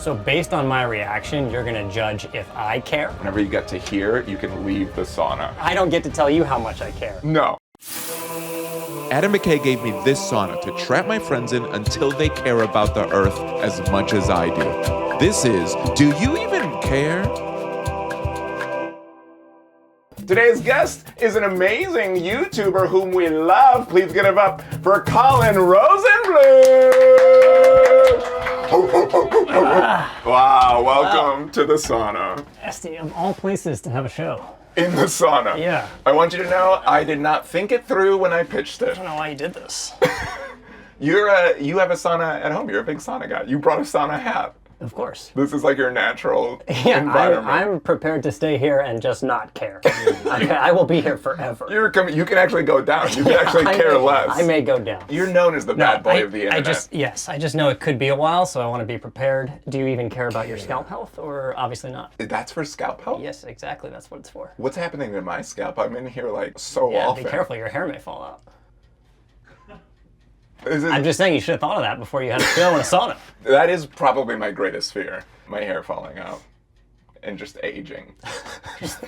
So based on my reaction, you're gonna judge if I care? Whenever you get to here, you can leave the sauna. I don't get to tell you how much I care. No. Adam McKay gave me this sauna to trap my friends in until they care about the earth as much as I do. This is Do You Even Care? Today's guest is an amazing YouTuber whom we love. Please give it up for Colin Rosenblum. Wow, welcome to the sauna. Esti, of all places to have a show. In the sauna. Yeah. I want you to know I did not think it through when I pitched it. I don't know why you did this. You have a sauna at home. You're a big sauna guy. You brought a sauna hat. Of course. This is like your natural Yeah, environment. I'm prepared to stay here and just not care. I will be here forever. You can actually go down. You can actually care less. I may go down. You're known as the bad boy of the internet. I just know it could be a while, so I want to be prepared. Do you even care about your scalp health, or obviously not? That's for scalp health? Yes, exactly. That's what it's for. What's happening to my scalp? I'm in here like so often. Be careful. Your hair may fall out. Is it, I'm just saying you should have thought of that before you had a show in a sauna. That is probably my greatest fear. My hair falling out. And just aging. just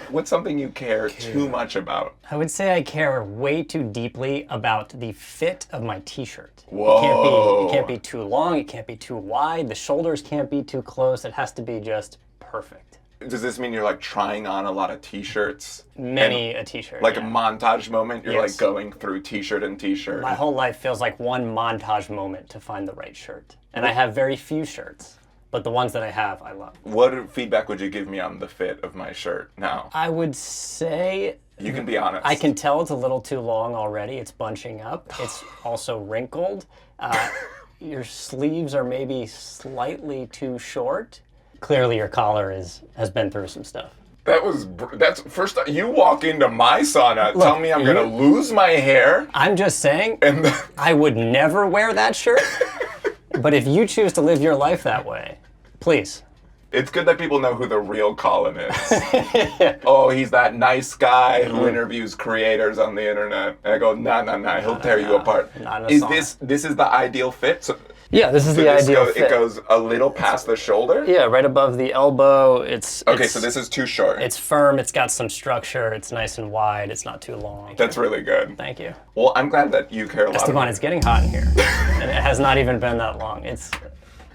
what's something you care too much about? I would say I care way too deeply about the fit of my t-shirt. Whoa. It can't be too long, it can't be too wide, the shoulders can't be too close, it has to be just perfect. Does this mean you're like trying on a lot of t-shirts? Many a t-shirt. Like yeah. a montage moment? You're Yes. like going through t-shirt and t-shirt? My whole life feels like one montage moment to find the right shirt. And I have very few shirts, but the ones that I have, I love. What feedback would you give me on the fit of my shirt now? I would say... You can be honest. I can tell it's a little too long already. It's bunching up. It's also wrinkled. Your sleeves are maybe slightly too short. Clearly your collar has been through some stuff. That's first you walk into my sauna, tell me I'm gonna lose my hair. I'm just saying, And I would never wear that shirt. But if you choose to live your life that way, please. it's good that people know who the real Colin is. Oh, he's that nice guy who interviews creators on the internet. And I go, nah, he'll tear you apart. Not in a Is sauna. this is the ideal fit? So, Yeah, this is so the this ideal goes, fit. it goes a little past the shoulder? Yeah, right above the elbow. Okay, so this is too short. It's firm, it's got some structure, it's nice and wide, it's not too long. That's really good. Thank you. Well, I'm glad that you care a lot. Esteban, it's getting hot in here. And it has not even been that long.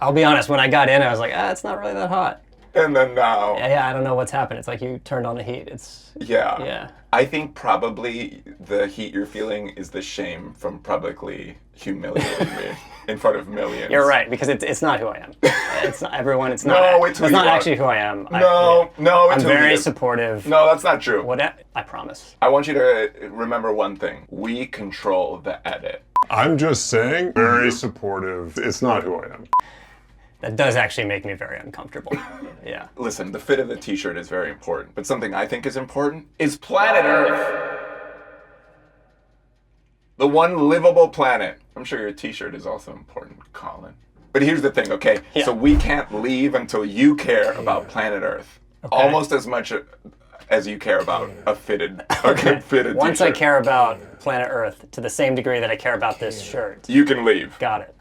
I'll be honest, when I got in, I was like, it's not really that hot. And then now. Yeah, I don't know what's happened. It's like you turned on the heat. Yeah. I think probably the heat you're feeling is the shame from publicly humiliating me in front of millions. You're right, because it's not who I am. It's not everyone. It's not. No, it's who That's you not are. actually who I am. No, it's I'm who you very is. supportive. No, that's not true. I promise. I want you to remember one thing. We control the edit. I'm just saying, very supportive. It's not who I am. That does actually make me very uncomfortable. Yeah. Listen, the fit of the t-shirt is very important, but something I think is important is planet Earth. The one livable planet. I'm sure your t-shirt is also important, Colin. But here's the thing, okay? Yeah. So we can't leave until you care about planet Earth. Okay. Almost as much as you care about a fitted fitted Once I t-shirt. care about planet Earth to the same degree that I care about this shirt. You can leave. Got it.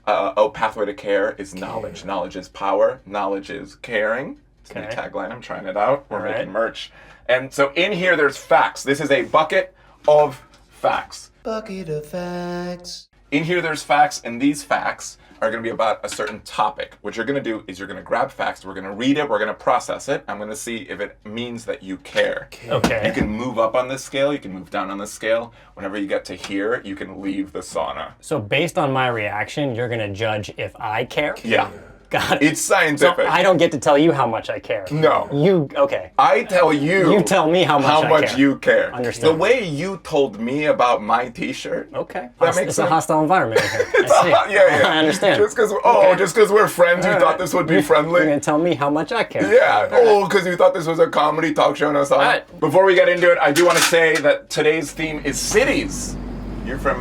Pathway to care is knowledge. Knowledge is power. Knowledge is caring. It's a new Okay. tagline. I'm trying it out. We're All right. making merch. And so in here, there's facts. This is a bucket of facts. Bucket of facts. In here, there's facts, and these facts are going to be about a certain topic. What you're going to do is you're going to grab facts, we're going to read it, we're going to process it. I'm going to see if it means that you care. Okay. You can move up on this scale, you can move down on this scale. Whenever you get to here, you can leave the sauna. So based on my reaction, you're gonna judge if I care? Yeah. Got it. It's scientific. So I don't get to tell you how much I care. No. Okay. I tell you. You tell me how much I much care. you care. Understood. The way you told me about my t-shirt. Okay. That makes It's sense. a hostile environment in here. I see. Yeah. I understand. Just because Okay. we're friends, you thought this would be friendly. You're gonna tell me how much I care. Yeah. Oh, because you thought this was a comedy talk show, no sauna. right. Before we get into it, I do want to say that today's theme is cities. You're from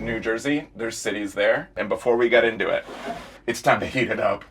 New Jersey. There's cities there. And before we get into it, it's time to heat it up.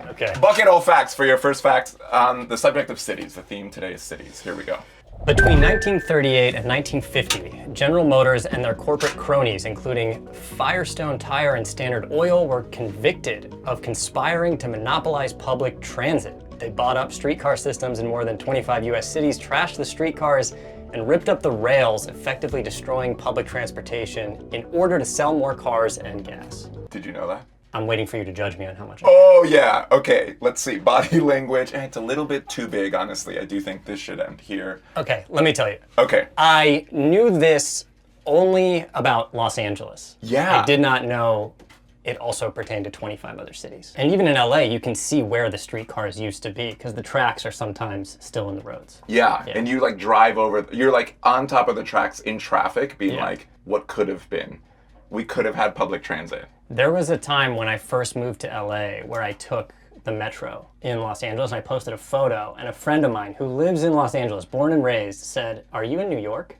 Okay. Bucket of facts for your first facts on the subject of cities. The theme today is cities. Here we go. Between 1938 and 1950, General Motors and their corporate cronies, including Firestone Tire and Standard Oil, were convicted of conspiring to monopolize public transit. They bought up streetcar systems in more than 25 US cities, trashed the streetcars, and ripped up the rails, effectively destroying public transportation in order to sell more cars and gas. Did you know that? I'm waiting for you to judge me on how much. Oh, yeah. Okay, let's see. Body language. It's a little bit too big, honestly. I do think this should end here. Okay, let me tell you. Okay. I knew this only about Los Angeles. Yeah. I did not know it also pertained to 25 other cities. And even in LA, you can see where the streetcars used to be because the tracks are sometimes still in the roads. Yeah, and you like drive over, you're like on top of the tracks in traffic being like, what could have been? We could have had public transit. There was a time when I first moved to LA where I took the metro in Los Angeles and I posted a photo, and a friend of mine who lives in Los Angeles, born and raised, said, "Are you in New York?"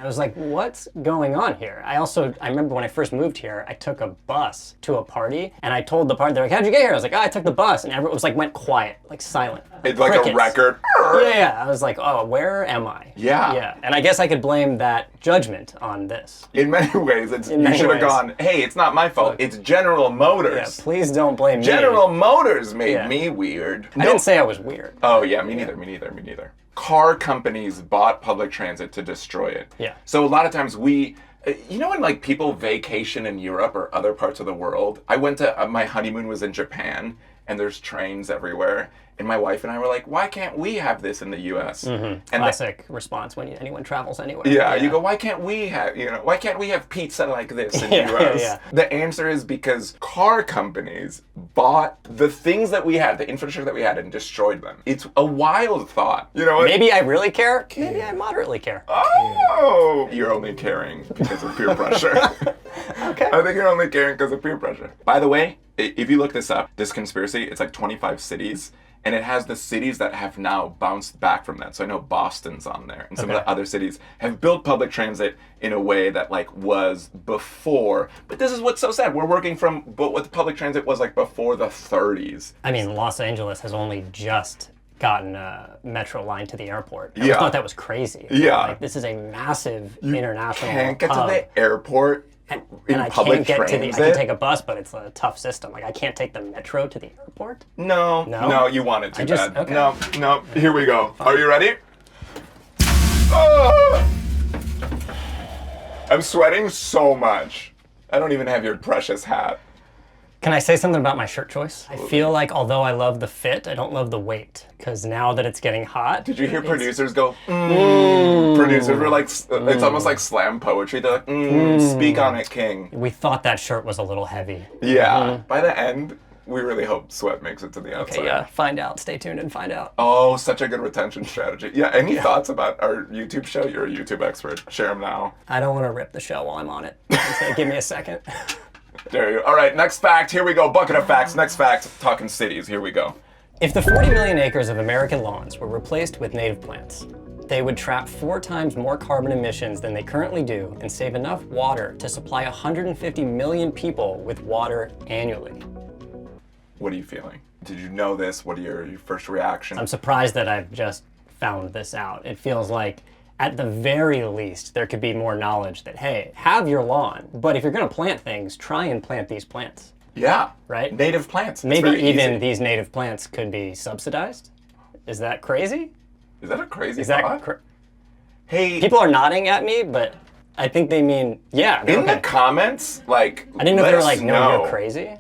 I was like, what's going on here? I remember when I first moved here, I took a bus to a party, and I told the party, they're like, how'd you get here? I was like, I took the bus, and everyone was like, went quiet, like silent. It's like Crickets. a record. Yeah. I was like, oh, where am I? Yeah. Yeah, and I guess I could blame that judgment on this. In many ways, you should have gone, hey, it's not my fault, it's General Motors. Yeah, please don't blame me. General Motors made me weird. I didn't say I was weird. Oh, yeah, me neither. Car companies bought public transit to destroy it. Yeah. So a lot of times when like people vacation in Europe or other parts of the world, I went to, my honeymoon was in Japan, and there's trains everywhere. And my wife and I were like, why can't we have this in the US? Mm-hmm. And classic response when anyone travels anywhere. Yeah, you go, why can't we have pizza like this in the US? Yeah. The answer is because car companies bought the things that we had, the infrastructure that we had, and destroyed them. It's a wild thought. You know what? Maybe I really care. Maybe I moderately care. Oh, you're only caring because of peer pressure. Okay. I think you're only caring because of peer pressure. By the way, if you look this up, this conspiracy, it's like 25 cities. And it has the cities that have now bounced back from that. So I know Boston's on there. And some of the other cities have built public transit in a way that like was before. But this is what's so sad. We're working from what the public transit was like before the 30s. I mean, Los Angeles has only just gotten a metro line to the airport. I Yeah. thought that was crazy. Yeah. Like, this is a massive international Can't get hub. to the airport in I public can't get transit. I can take a bus, but it's a tough system. Like, I can't take the metro to the airport. No, you want it too bad. Okay. No, here we go. Are you ready? Oh! I'm sweating so much. I don't even have your precious hat. Can I say something about my shirt choice? I feel like although I love the fit, I don't love the weight. Because now that it's getting hot. Did you hear producers go, Producers were like, it's almost like slam poetry. They're like, speak on it, king. We thought that shirt was a little heavy. Yeah. By the end, we really hope sweat makes it to the outside. Okay, yeah, find out. Stay tuned and find out. Oh, such a good retention strategy. Yeah, any thoughts about our YouTube show? You're a YouTube expert. Share them now. I don't want to rip the show while I'm on it. So give me a second. There you go. All right, next fact. Here we go. Bucket of facts. Next fact. Talking cities. Here we go. If the 40 million acres of American lawns were replaced with native plants, they would trap 4 times more carbon emissions than they currently do and save enough water to supply 150 million people with water annually. What are you feeling? Did you know this? What are your first reactions? I'm surprised that I've just found this out. It feels like, at the very least, there could be more knowledge that, hey, have your lawn, but if you're going to plant things, try and plant these plants. Yeah. Right? Native plants. It's Maybe very even easy. these native plants could be subsidized? Is that crazy? Is that a crazy Is thought? that Hey. People are nodding at me, but I think they mean, yeah. In okay. the comments, like, I didn't know let they were us like, no, know. you're crazy.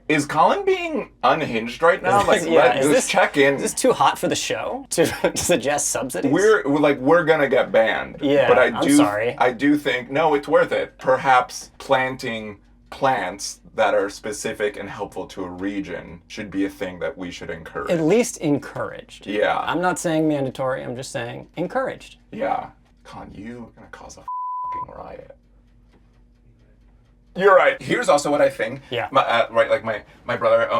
Is Colin being unhinged right now? Like, let's check in. Is this too hot for the show to suggest subsidies? We're gonna get banned. Yeah, but I'm sorry. I do think it's worth it. Perhaps planting plants that are specific and helpful to a region should be a thing that we should encourage. At least encouraged. Yeah. I'm not saying mandatory. I'm just saying encouraged. Yeah. Colin, you're gonna cause a fucking riot. You're right. Here's also what I think. Yeah. My brother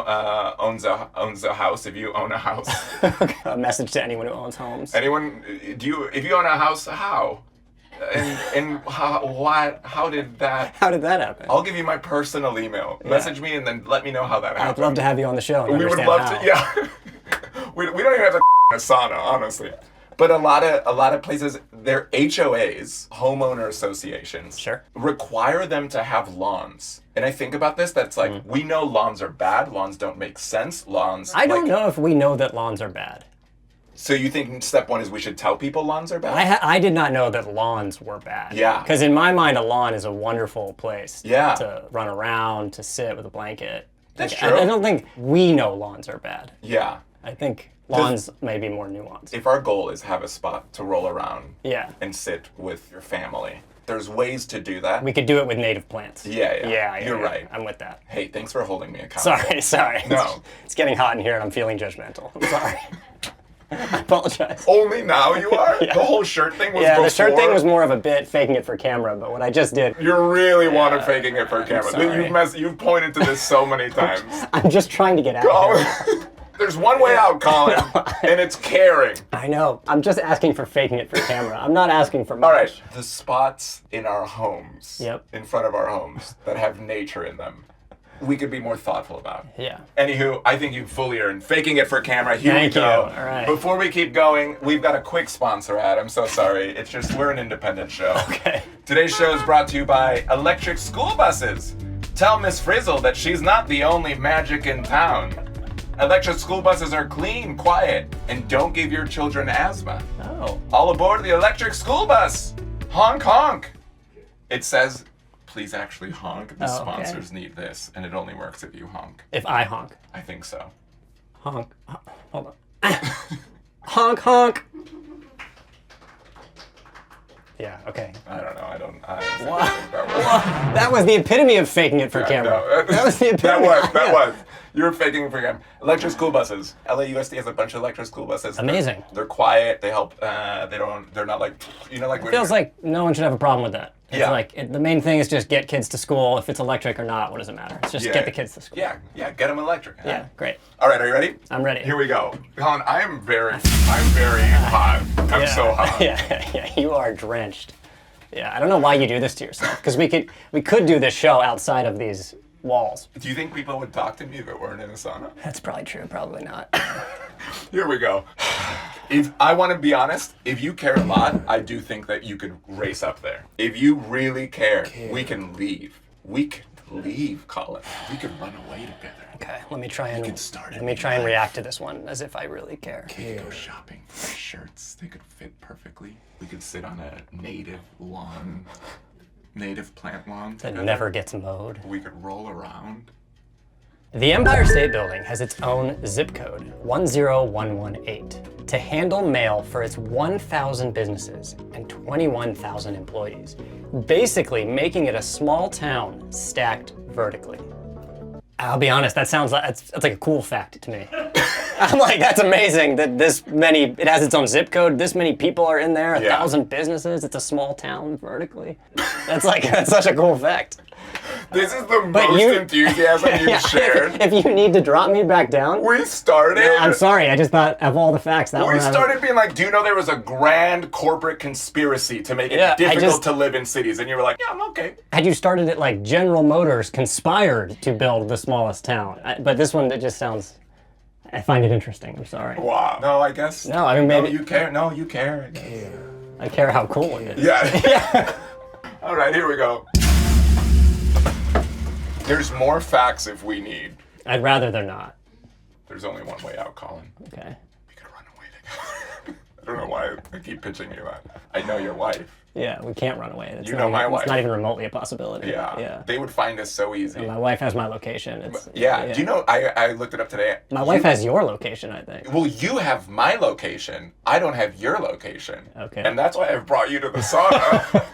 owns a house. If you own a house, A message to anyone who owns homes. if you own a house, how? And how did that? How did that happen? I'll give you my personal email. Message me and then let me know how that happened. I'd love to have you on the show. And We would understand love how. to. Yeah. we don't even have to a sauna, honestly. But a lot of places, their HOAs, homeowner associations, Sure. require them to have lawns. And I think about this, that's like, we know lawns are bad, lawns don't make sense, lawns... I don't know if we know that lawns are bad. So you think step one is we should tell people lawns are bad? I did not know that lawns were bad. Yeah. Because in my mind, a lawn is a wonderful place Yeah. to run around, to sit with a blanket. That's Like, true. I don't think we know lawns are bad. Yeah. I think lawns may be more nuanced. If our goal is have a spot to roll around Yeah. and sit with your family, there's ways to do that. We could do it with native plants. Yeah. You're right. I'm with that. Hey, thanks for holding me accountable. Sorry. No. It's getting hot in here and I'm feeling judgmental. I'm sorry. I apologize. Only now you are? The whole shirt thing was Yeah, before? the shirt thing was more of a bit faking it for camera, but what I just did, You really wanted faking it for camera. sorry. You've pointed to this so many times. I'm just trying to get out of here. Colin, there's one way out, Colin, and it's caring. I know. I'm just asking for faking it for camera. I'm not asking for much. All right, the spots in our homes, Yep. in front of our homes, that have nature in them, we could be more thoughtful about. Yeah. Anywho, I think you fully earned faking it for camera. Here Thank we you. go. All right. Before we keep going, we've got a quick sponsor ad. I'm so sorry. It's just we're an independent show. Okay. Today's show is brought to you by electric school buses. Tell Miss Frizzle that she's not the only magic in town. Electric school buses are clean, quiet, and don't give your children asthma. Oh. All aboard the electric school bus. Honk, honk. It says, please actually honk. The Oh, okay. sponsors need this, and it only works if you honk. If I honk. I think so. Honk. Hold on. Honk, honk. Yeah, okay. I don't know. I don't think that works. That was the epitome of faking it for camera. No, That was the epitome. That was. You were faking it for camera. Electric school buses. LAUSD has a bunch of electric school buses. Amazing. They're quiet. They help. They're not like, like. It feels like no one should have a problem with that. It's Yeah. like the main thing is just get kids to school. If it's electric or not, what does it matter? It's just get the kids to school. Yeah, get them electric. Yeah, great. All right, are you ready? I'm ready. Here we go. Colin, I'm very hot. I'm so hot. Yeah, you are drenched. Yeah, I don't know why you do this to yourself. Because we could do this show outside of these walls. Do you think people would talk to me if it weren't in a sauna? That's probably true. Probably not. Here we go. If I want to be honest, if you care a lot, I do think that you could race up there. If you really care, we can leave. We could leave, Colin. We could run away together. Okay, let me try and start let me try and react to this one as if I really care. We could go shopping for shirts. They could fit perfectly. We could sit on a native plant lawn That together. never gets mowed. We could roll around. The Empire State Building has its own zip code, 10118, to handle mail for its 1,000 businesses and 21,000 employees, basically making it a small town stacked vertically. I'll be honest, that's like a cool fact to me. I'm like, that's amazing that it has its own zip code, this many people are in there, 1,000 businesses, it's a small town vertically. That's such a cool fact. This is the most enthusiasm you've shared. If you need to drop me back down. We started. I'm sorry, I just thought of all the facts. We started being like, do you know there was a grand corporate conspiracy to make it difficult to live in cities? And you were like, yeah, I'm okay. Had you started it like General Motors conspired to build the smallest town. But this one, it just sounds, I find it interesting, I'm sorry. Wow. No, I guess. No, I mean, maybe. No, you care. No, you care. I care how cool it is. Yeah. All right, here we go. There's more facts if we need. I'd rather they're not. There's only one way out, Colin. Okay. We could run away together. I don't know why I keep pitching you that. I know your wife. Yeah, we can't run away. You know my wife. It's not even remotely a possibility. Yeah. They would find us so easy. My wife has my location. Yeah. Do you know, I looked it up today. My wife has your location, I think. Well, you have my location. I don't have your location. Okay. And that's why I've brought you to the sauna.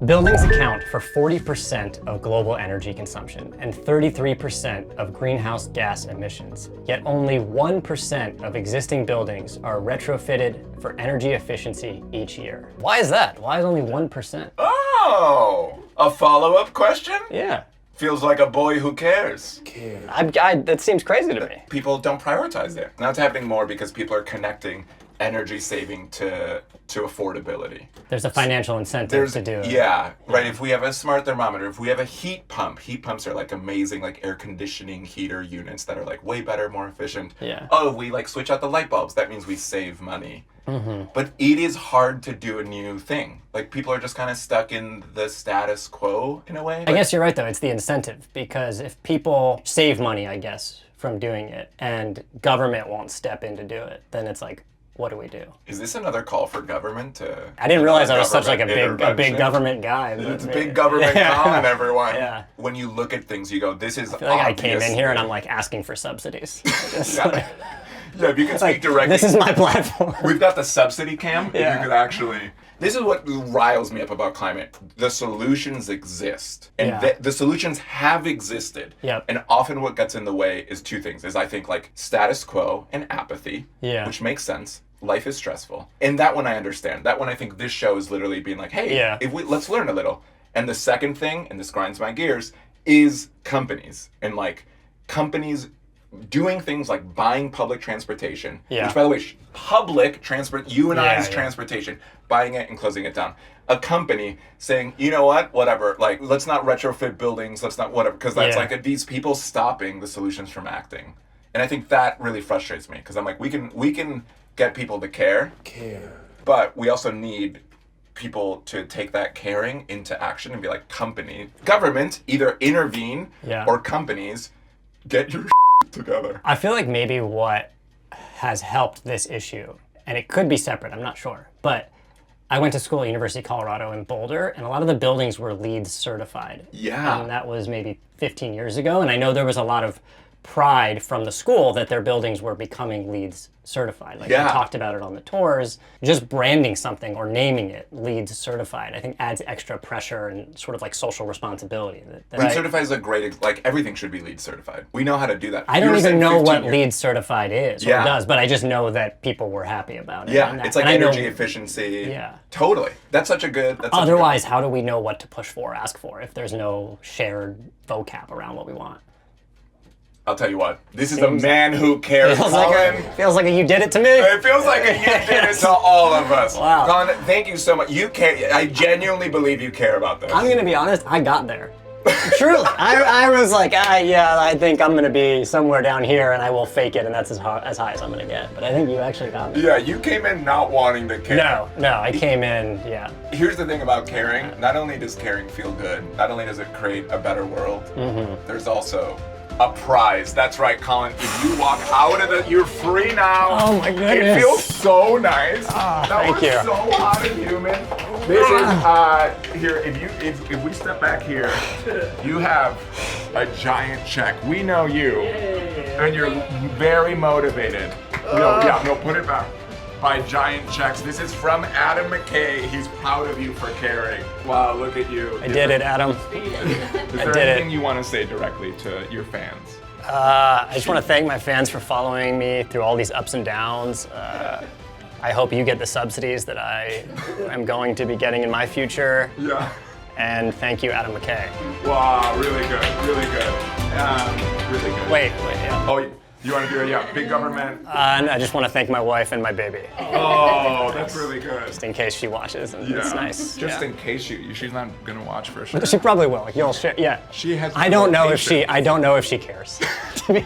Buildings account for 40% of global energy consumption and 33% of greenhouse gas emissions. Yet only 1% of existing buildings are retrofitted for energy efficiency each year. Why is that? Why is only 1%? Oh, a follow-up question? Yeah. Feels like a boy who cares. That seems crazy to me. People don't prioritize it. Now it's happening more because people are connecting energy saving to affordability. There's a financial incentive to do it. Yeah, right. If we have a smart thermometer, if we have a heat pumps are like amazing, like air conditioning heater units that are like way better, more efficient. Yeah. Oh, we like switch out the light bulbs. That means we save money. But it is hard to do a new thing. Like people are just kind of stuck in the status quo in a way. I guess you're right though, it's the incentive, because if people save money, I guess, from doing it, and government won't step in to do it, then it's like, what do we do? Is this another call for government to? I didn't realize I was such like a intervention? big government guy. It's big government calling everyone. Yeah. When you look at things, you go, this is I feel like I obvious. came in here and I'm like asking for subsidies. Yeah, if you can speak directly. This is my platform. We've got the subsidy cam. Yeah. You could actually. This is what riles me up about climate. The solutions exist, and Yeah. the solutions have existed. Yep. And often, what gets in the way is two things: is I think like status quo and apathy, Yeah. which makes sense. Life is stressful, and that one I understand. That one I think this show is literally being like, hey, Yeah. let's learn a little. And the second thing, and this grinds my gears, is companies and like companies doing things like buying public transportation, Yeah. which by the way, public transport, you and I's Yeah. transportation, buying it and closing it down. A company saying, you know what, whatever, like let's not retrofit buildings, let's not whatever, because that's Yeah. like these people stopping the solutions from acting. And I think that really frustrates me because I'm like, we can get people to care, but we also need people to take that caring into action and be like, government, either intervene Yeah. or companies, get your together. I feel like maybe what has helped this issue, and it could be separate, I'm not sure, but I went to school at University of Colorado in Boulder, and a lot of the buildings were LEED certified. Yeah. And that was maybe 15 years ago, and I know there was a lot of pride from the school that their buildings were becoming LEED certified. Like Yeah. they talked about it on the tours. Just branding something or naming it LEED certified, I think adds extra pressure and sort of like social responsibility. LEED certified is a great, like everything should be LEED certified. We know how to do that. I don't even know what LEED certified is or Yeah. does, but I just know that people were happy about it. Yeah, and that- it's like and I know- energy efficiency. Yeah. Totally. That's such a good. That's such a good- Otherwise, how do we know what to push for or ask for if there's no shared vocab around what we want? I'll tell you what. This is Seems- a man who cares. Colin. Feels like you did it to me. It feels like you did it to all of us. Wow. Colin, thank you so much. You care. I genuinely believe you care about this. I'm gonna be honest, I got there. Truly, I was like, yeah, I think I'm gonna be somewhere down here, and I will fake it, and that's as high as I'm gonna get. But I think you actually got me. Yeah, you came in not wanting to care. No, I came in, yeah. Here's the thing about caring. Not only does caring feel good, not only does it create a better world, there's also a prize. That's right, Colin. If you walk out of you're free now. Oh my goodness. It feels so nice. Thank was you. so hot and humid. This is here. If we step back here, you have a giant check. We know you, and you're very motivated. No, put it back. By giant checks. This is from Adam McKay. He's proud of you for caring. Wow, look at you. I did it, Adam. Is there did anything it. you want to say directly to your fans? I just want to thank my fans for following me through all these ups and downs. I hope you get the subsidies that I am going to be getting in my future. Yeah. And thank you, Adam McKay. Wow, really good, really good. Really good. Wait, yeah. Oh, you want to do it? Yeah, big government. And I just want to thank my wife and my baby, Oh, that's really good. just in case she watches. And It's nice. Just yeah. in case she's not gonna watch for sure. She probably will. You'll share. Yeah. She has. I don't know if patience. she cares. To be